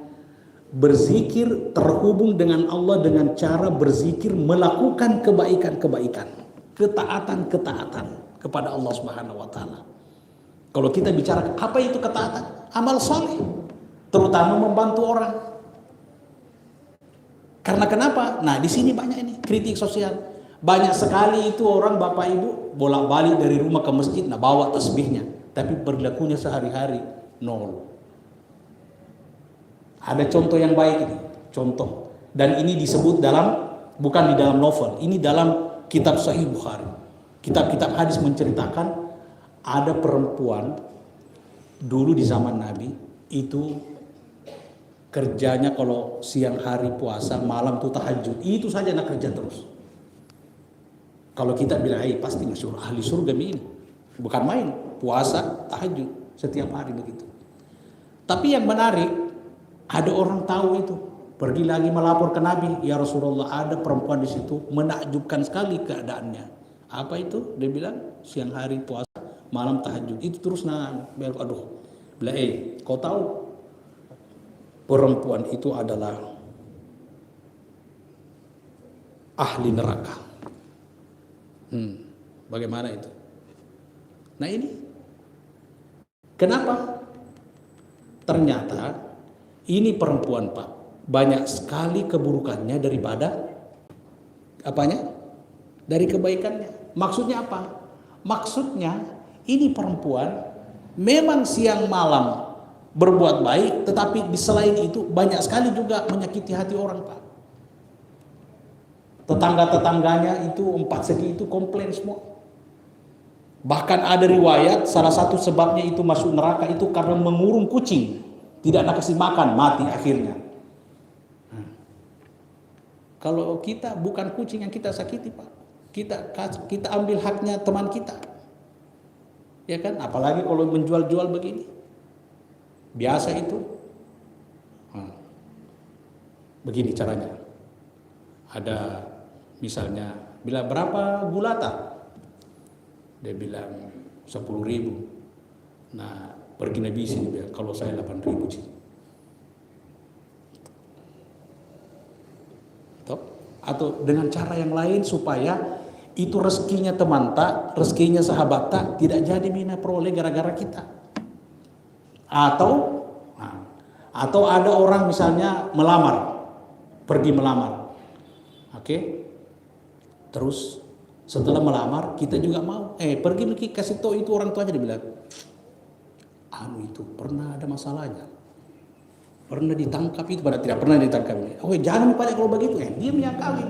berzikir terhubung dengan Allah dengan cara berzikir melakukan kebaikan-kebaikan, ketaatan-ketaatan kepada Allah Subhanahu wa taala. Kalau kita bicara apa itu ketaatan? Amal saleh, terutama membantu orang. Karena kenapa? Nah, di sini banyak ini kritik sosial. Banyak sekali itu orang bapak ibu bolak-balik dari rumah ke masjid, nah bawa tasbihnya, tapi perilakunya sehari-hari nol. Ada contoh yang baik ini, contoh. Dan ini disebut dalam, bukan di dalam novel, ini dalam kitab Sahih Bukhari. Kitab-kitab hadis menceritakan ada perempuan dulu di zaman Nabi itu kerjanya kalau siang hari puasa, malam tuh tahajud. Itu saja nak kerja terus. Kalau kita bilang, pasti masuk ahli surga ini. Bukan main, puasa, tahajud setiap hari begitu. Tapi yang menarik, ada orang tahu itu, pergi lagi melapor ke Nabi, ya Rasulullah, ada perempuan di situ, menakjubkan sekali keadaannya. Apa itu? Dia bilang siang hari puasa, malam tahajud. Itu terus aduh. Bilang, kau tahu perempuan itu adalah ahli neraka. Bagaimana itu? Nah ini kenapa? Ternyata ini perempuan, Pak, banyak sekali keburukannya daripada apanya? Dari kebaikannya. Maksudnya apa? Maksudnya ini perempuan memang siang malam berbuat baik, tetapi di selain itu banyak sekali juga menyakiti hati orang, Pak. Tetangga-tetangganya itu 4 segi itu komplain semua. Bahkan ada riwayat salah satu sebabnya itu masuk neraka itu karena mengurung kucing, tidak nak kasih makan, mati akhirnya. Kalau kita bukan kucing yang kita sakiti, Pak, kita ambil haknya teman kita, ya kan? Apalagi kalau menjual-jual begini, biasa itu. Begini caranya. Ada misalnya, bilang berapa gula tak? Dia bilang 10.000. Nah, pergi Nabi sini bilang, kalau saya 8.000 sih. Atau dengan cara yang lain supaya itu rezekinya teman tak, rezekinya sahabat tak, tidak jadi mina peroleh gara-gara kita. Atau ada orang misalnya melamar, pergi melamar. Oke. Terus setelah melamar kita juga mau pergi kasih tahu itu orang tuanya, dia bilang, itu pernah ada masalahnya, pernah ditangkap itu, pada tidak pernah ditangkap ini. Jangan pada kalau begitu, dia yang kawin.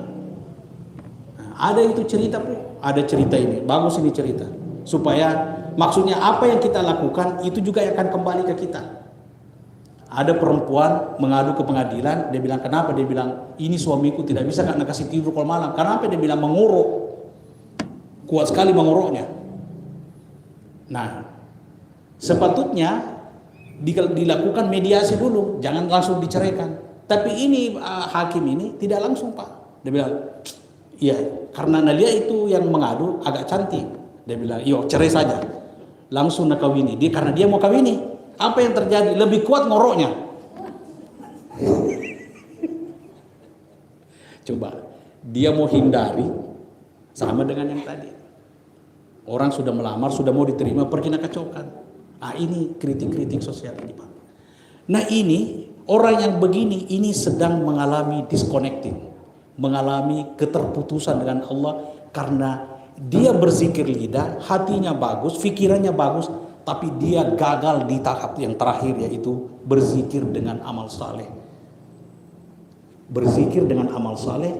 Ada itu cerita, Bu, ada cerita ini, bagus ini cerita, supaya maksudnya apa yang kita lakukan itu juga akan kembali ke kita. Ada perempuan mengadu ke pengadilan, dia bilang kenapa? Dia bilang ini suamiku tidak bisa nak kasih tidur kalau malam. Kenapa? Dia bilang mengorok, kuat sekali mengoroknya. Nah, sepatutnya dilakukan mediasi dulu, jangan langsung diceraikan. Tapi ini hakim ini tidak langsung, Pak. Dia bilang, iya, karena Nadia itu yang mengadu agak cantik. Dia bilang, yuk cerai saja, langsung nak kawini. Dia karena dia mau kawini. Apa yang terjadi? Lebih kuat ngoroknya. Coba, dia mau hindari sama dengan yang tadi. Orang sudah melamar, sudah mau diterima, pergi nak kacaukan. Ini kritik-kritik sosial ini, Pak. Nah ini, orang yang begini, ini sedang mengalami disconnecting, mengalami keterputusan dengan Allah, karena dia berzikir lidah, hatinya bagus, pikirannya bagus, tapi dia gagal di tahap yang terakhir, yaitu berzikir dengan amal saleh. Berzikir dengan amal saleh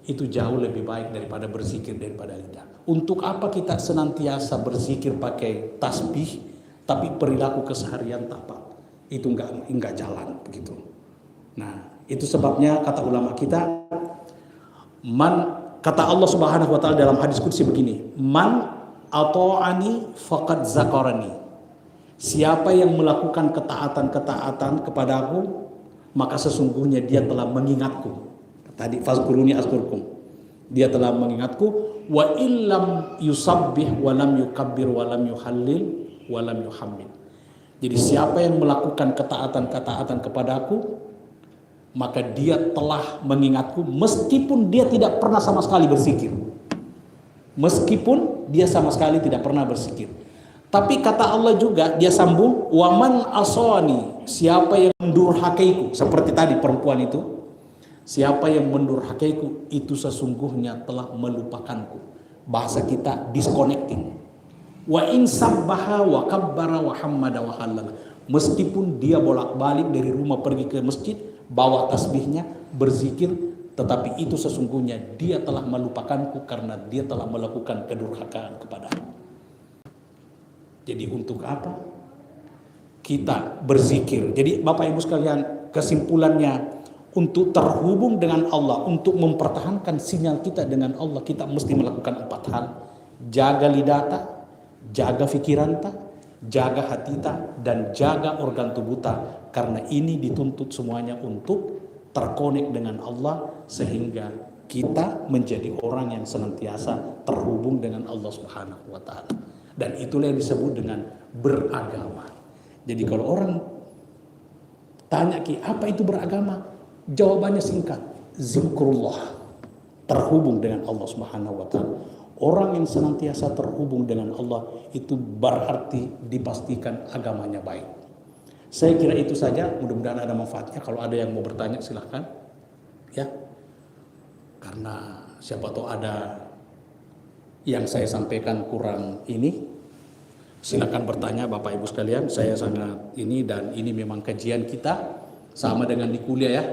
itu jauh lebih baik daripada berzikir daripada lidah. Untuk apa kita senantiasa berzikir pakai tasbih, tapi perilaku keseharian tak apa? Itu enggak jalan begitu. Nah, itu sebabnya kata ulama kita, kata Allah Subhanahu wa taala dalam hadis qudsi begini, man ata'ani faqad zakarani. Siapa yang melakukan ketaatan-ketaatan kepadaku, maka sesungguhnya dia telah mengingatku. Tadi fazkuruni azkurkum. Dia telah mengingatku. Wa illam yusabbih wa lam yukabbir wa lam yuhallil wa lam yuhammid. Jadi siapa yang melakukan ketaatan-ketaatan kepadaku, maka dia telah mengingatku meskipun dia tidak pernah sama sekali berzikir. Meskipun dia sama sekali tidak pernah berzikir. Tapi kata Allah juga, dia sambung, waman asani, siapa yang mendurhakaiku, seperti tadi perempuan itu, Siapa yang mendurhakaiku itu sesungguhnya telah melupakanku. Bahasa kita disconnecting. Wa in sabbaha wa kabbara wa hammada wa halala. Meskipun dia bolak-balik dari rumah pergi ke masjid, bawa tasbihnya, berzikir, tetapi itu sesungguhnya dia telah melupakanku karena dia telah melakukan kedurhakaan kepadaku. Jadi untuk apa kita berzikir? Jadi Bapak Ibu sekalian, kesimpulannya, untuk terhubung dengan Allah, untuk mempertahankan sinyal kita dengan Allah, kita mesti melakukan 4 hal. Jaga lidah ta, jaga fikiran ta, jaga hati ta, dan jaga organ tubuh ta. Karena ini dituntut semuanya untuk terkonek dengan Allah, sehingga kita menjadi orang yang senantiasa terhubung dengan Allah Subhanahu wa Ta'ala. Dan itulah yang disebut dengan beragama. Jadi kalau orang tanya, Ki, apa itu beragama? Jawabannya singkat, zikrullah, terhubung dengan Allah Subhanahu wa Ta'ala. Orang yang senantiasa terhubung dengan Allah itu berarti dipastikan agamanya baik. Saya kira itu saja, mudah-mudahan ada manfaatnya. Kalau ada yang mau bertanya silahkan, ya. Karena siapa tahu ada yang saya sampaikan kurang ini, silakan bertanya Bapak Ibu sekalian. Saya sangat ini, dan ini memang kajian kita sama dengan di kuliah ya.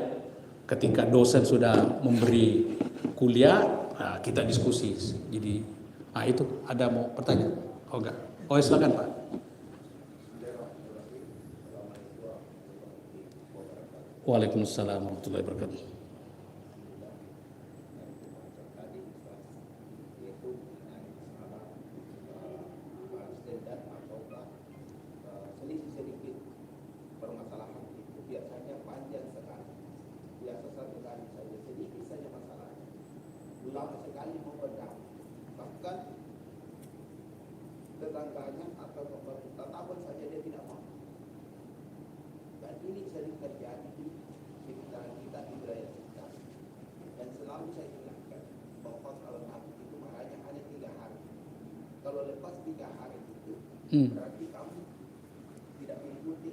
Ketika dosen sudah memberi kuliah, nah, kita diskusi. Jadi, itu ada mau bertanya? Oh enggak? Oh silakan Pak. Waalaikumsalam warahmatullahi wabarakatuh. Lama sekali memendam, bahkan tetangganya atau tetangga saja dia tidak mau. Dan ini sering terjadi di sekitar kita, di wilayah kita. Dan selalu saya ingatkan bahwa kalau nabi itu marahnya hanya 3 hari. Kalau lepas 3 hari itu berarti kamu tidak mengikuti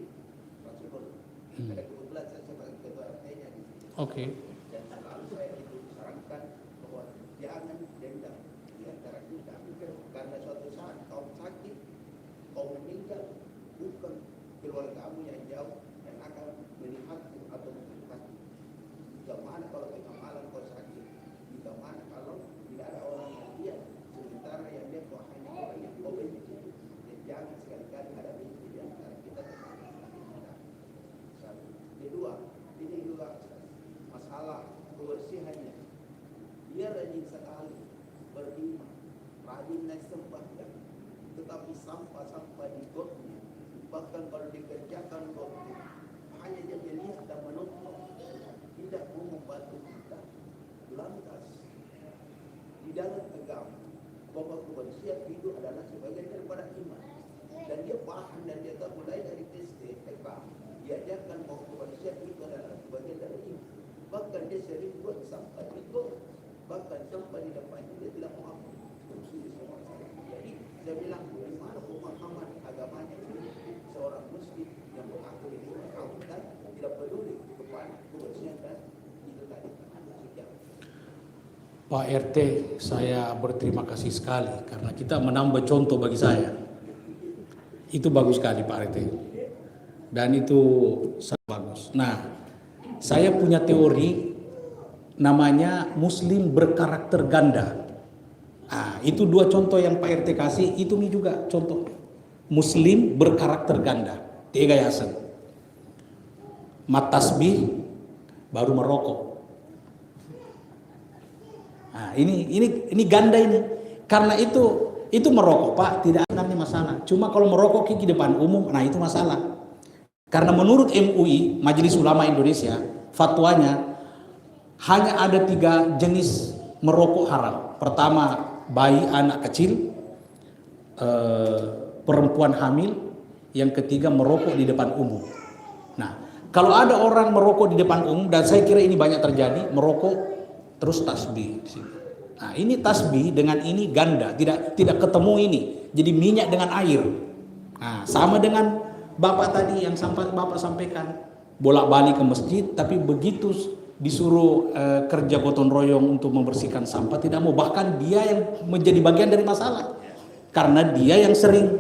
Rasulullah. Ada kebetulan saya sebagai ketua RT-nya di sini. Oke. Dan selalu saya itu sarankan bahwa jangan dendam di antara kita, karena suatu saat kau sakit, kau meninggal, bukan keluargamu yang jauh yang akan melihatmu atau melihatmu. Bagaimana kalau tengah malam kau sakit? Bagaimana kalau tidak ada orang yang lihat, sementara yang dia kau hanya orang yang kau benci? Dan jangan sekali-kali ada benci di antara kita. Satu. Kedua, ini juga masalah kebersihannya. Dia rajin sekali beriman, rajin naik sembahyang, tetapi sampah-sampah di gotnya, bahkan kalau dikerjakan gotnya, hanya dia melihat dan menonton, tidak mau membantu kita. Lantas di dalam agama bahwa kebersihan itu adalah sebagian daripada iman, dan dia paham dan dia tahu mulai dari SD TK diajarkan bahwa kebersihan itu adalah sebagian dari iman. Bahkan dia sering buat sampah di got, bahkan sampah di depannya dia tidak mau apa. Jadi saya bilang, bagaimana pemahaman agamanya ini seorang muslim yang mengaku diri kaum dan tidak peduli kepada kebersihan dan itu tadi. Pak RT, saya berterima kasih sekali karena kita menambah contoh bagi saya. Itu bagus sekali Pak RT. Dan itu sangat bagus. Nah, saya punya teori namanya muslim berkarakter ganda. Itu 2 contoh yang Pak RT kasih, itu nih juga contoh. Muslim berkarakter ganda. 3 yayasan. Mat tasbih baru merokok. Ini ganda ini. Karena itu merokok Pak, tidak ada masalah. Cuma kalau merokok di depan umum, nah itu masalah. Karena menurut MUI, Majelis Ulama Indonesia, fatwanya hanya ada 3 jenis merokok haram. Pertama, bayi anak kecil, perempuan hamil, yang ketiga merokok di depan umum. Nah, kalau ada orang merokok di depan umum, dan saya kira ini banyak terjadi, merokok terus tasbih di sini. Nah, ini tasbih dengan ini ganda, tidak ketemu ini. Jadi minyak dengan air. Nah, sama dengan Bapak tadi yang Bapak sampaikan, bolak-balik ke masjid, tapi begitu disuruh kerja gotong royong untuk membersihkan sampah, tidak mau. Bahkan dia yang menjadi bagian dari masalah karena dia yang sering.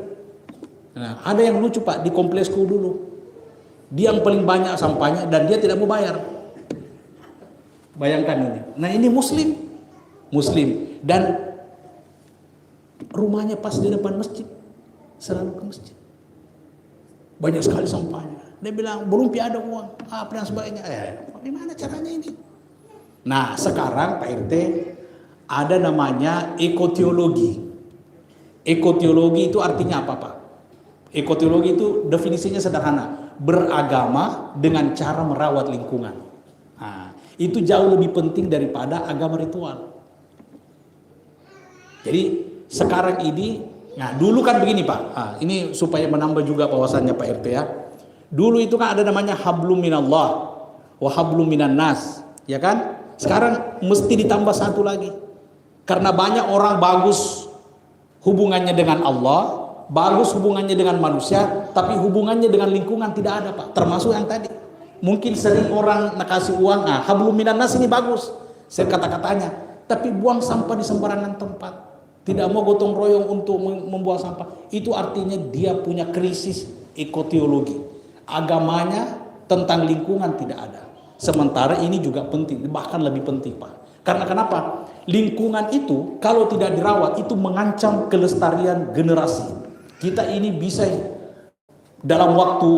Nah, ada yang lucu Pak di kompleksku dulu, dia yang paling banyak sampahnya dan dia tidak mau bayar. Bayangkan ini. Nah, ini muslim dan rumahnya pas di depan masjid, selalu ke masjid. Banyak sekali sampahnya. Dia bilang belum ada uang, apa dan sebagainya. Bagaimana caranya ini? Nah, sekarang Pak RT ada namanya ekoteologi. Ekoteologi itu artinya apa Pak? Ekoteologi itu definisinya sederhana, beragama dengan cara merawat lingkungan. Nah, itu jauh lebih penting daripada agama ritual. Jadi sekarang ini, nah dulu kan begini Pak, ini supaya menambah juga wawasannya Pak RT ya. Dulu itu kan ada namanya hablum minallah wa hablum minan nas, ya kan? Sekarang mesti ditambah satu lagi. Karena banyak orang bagus hubungannya dengan Allah, bagus hubungannya dengan manusia, tapi hubungannya dengan lingkungan tidak ada Pak. Termasuk yang tadi. Mungkin sering orang nak kasih uang, hablum minan nas ini bagus, saya kata-katanya, tapi buang sampah di sembarangan tempat. Tidak mau gotong royong untuk membuang sampah. Itu artinya dia punya krisis ekoteologi. Agamanya tentang lingkungan tidak ada. Sementara ini juga penting, bahkan lebih penting Pak. Karena kenapa? Lingkungan itu kalau tidak dirawat itu mengancam kelestarian generasi. Kita ini bisa dalam waktu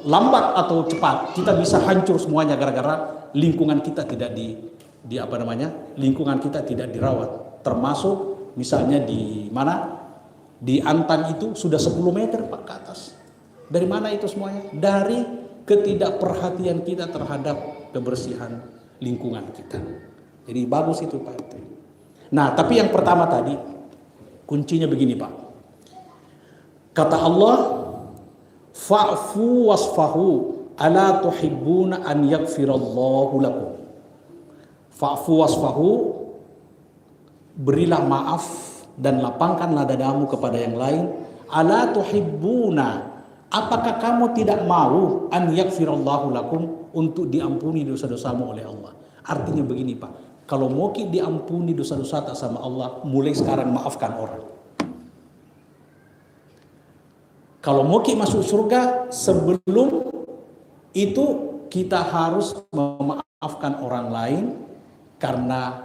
lambat atau cepat kita bisa hancur semuanya gara-gara lingkungan kita tidak lingkungan kita tidak dirawat. Termasuk misalnya di mana? Di Antan itu sudah 10 meter Pak ke atas. Dari mana itu semuanya? Dari ketidakperhatian kita terhadap kebersihan lingkungan kita. Jadi bagus itu Pak. Nah, tapi yang pertama tadi kuncinya begini Pak. Kata Allah, fa'fu wasfahu ala tuhibbuna an yaghfirallahu lakum. Fa'fu wasfahu, berilah maaf dan lapangkanlah dadamu kepada yang lain. Ala tuhibbuna, apakah kamu tidak mau an yaghfirallahu lakum, untuk diampuni dosa-dosamu oleh Allah. Artinya begini Pak, kalau mau diampuni dosa-dosa tak sama Allah, mulai sekarang maafkan orang. Kalau mau masuk surga, sebelum itu kita harus memaafkan orang lain, karena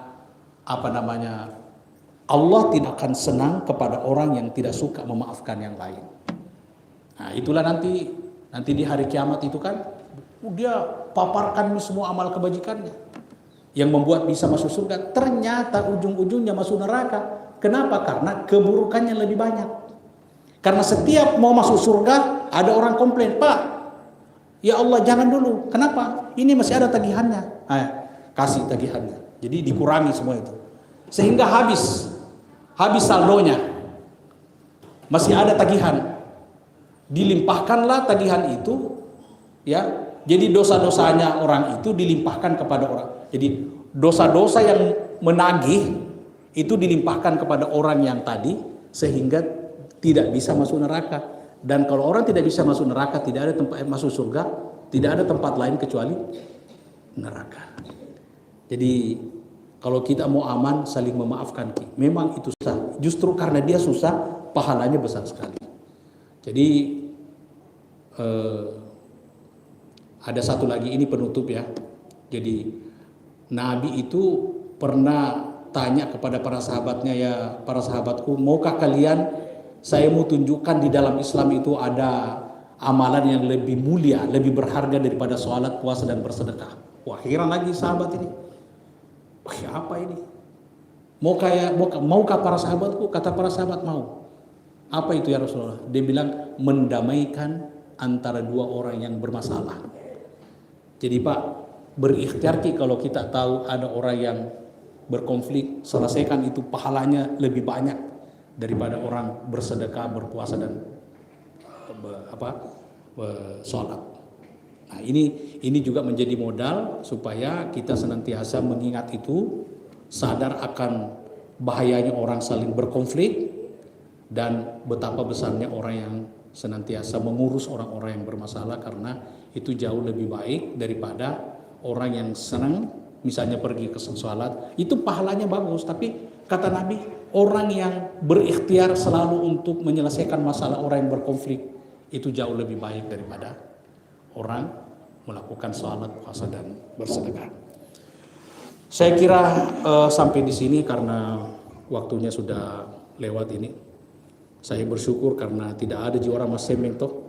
Allah tidak akan senang kepada orang yang tidak suka memaafkan yang lain. Nah, itulah nanti di hari kiamat itu kan dia paparkan semua amal kebajikannya yang membuat bisa masuk surga. Ternyata ujung-ujungnya masuk neraka. Kenapa? Karena keburukannya lebih banyak. Karena setiap mau masuk surga ada orang komplain, Pak, ya Allah jangan dulu. Kenapa? Ini masih ada tagihannya. Kasih tagihannya. Jadi dikurangi semua itu. Sehingga habis saldonya. Masih ada tagihan. Dilimpahkanlah tagihan itu, ya. Jadi dosa-dosanya orang itu dilimpahkan kepada orang. Jadi dosa-dosa yang menagih itu dilimpahkan kepada orang yang tadi, sehingga tidak bisa masuk neraka. Dan kalau orang tidak bisa masuk neraka, tidak ada tempat masuk surga, tidak ada tempat lain kecuali neraka. Jadi kalau kita mau aman, saling memaafkan. Memang itu susah. Justru karena dia susah, pahalanya besar sekali. Jadi ada satu lagi, ini penutup ya. Jadi Nabi itu pernah tanya kepada para sahabatnya, ya para sahabatku, maukah kalian saya mau tunjukkan di dalam Islam itu ada amalan yang lebih mulia, lebih berharga daripada sholat, puasa dan bersedekah. Wah, heran lagi sahabat ini. Wah, apa ini? Maukah para sahabatku? Kata para sahabat mau. Apa itu ya Rasulullah? Dia bilang mendamaikan antara dua orang yang bermasalah. Jadi Pak, berikhtiar kalau kita tahu ada orang yang berkonflik, selesaikan itu, pahalanya lebih banyak daripada orang bersedekah, berpuasa dan sholat. Nah, ini juga menjadi modal supaya kita senantiasa mengingat itu, sadar akan bahayanya orang saling berkonflik dan betapa besarnya orang yang senantiasa mengurus orang-orang yang bermasalah, karena itu jauh lebih baik daripada orang yang senang misalnya pergi ke sholat, itu pahalanya bagus. Tapi kata Nabi, orang yang berikhtiar selalu untuk menyelesaikan masalah orang yang berkonflik, itu jauh lebih baik daripada orang melakukan sholat, puasa, dan bersedekah. Saya kira sampai di sini karena waktunya sudah lewat ini. Saya bersyukur karena tidak ada orang Mas Semeng toh.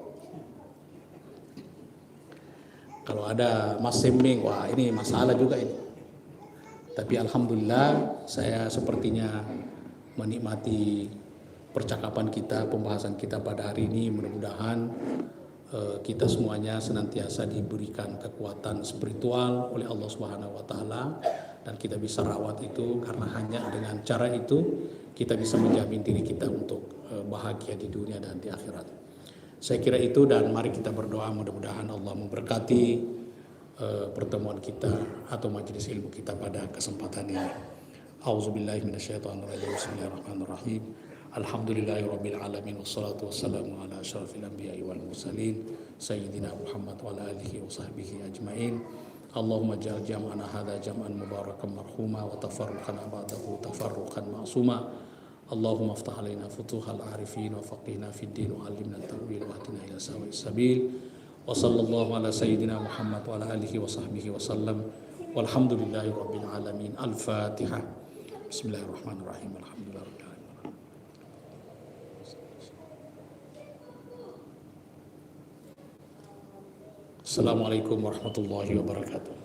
Kalau ada Mas Semeng, wah ini masalah juga ini. Tapi alhamdulillah saya sepertinya menikmati percakapan kita, pembahasan kita pada hari ini. Mudah-mudahan kita semuanya senantiasa diberikan kekuatan spiritual oleh Allah Subhanahu wa taala dan kita bisa rawat itu, karena hanya dengan cara itu kita bisa menjamin diri kita untuk bahagia di dunia dan di akhirat. Saya kira itu, dan mari kita berdoa mudah-mudahan Allah memberkati pertemuan kita atau majelis ilmu kita pada kesempatan ini. Auzubillahi minasyaitonirrajim. Bismillahirrahmanirrahim. Alhamdulillahirabbil alamin wassalatu wassalamu ala asyrafil anbiya'i wal mursalin sayyidina Muhammad wa ala alihi wa sahbihi ajmain. Allahumma ja'al jam'ana hadza jam'an mubarakan marhuma wa tafarruqana ba'dahu tafarruqan ma'suma. Allahumma aftah alaina futuhal arifin wa faqihna fid din wa 'allimna at-ta'wil wa ahdina ila sawa'is sabil. Wa sallallahu ala sayyidina Muhammad wa ala alihi wa sahbihi wa sallam. Walhamdulillahi rabbil alamin. Al-Fatihah. Bismillahirrahmanirrahim. Alhamdulillahirabbil alamin. Assalamualaikum warahmatullahi wabarakatuh.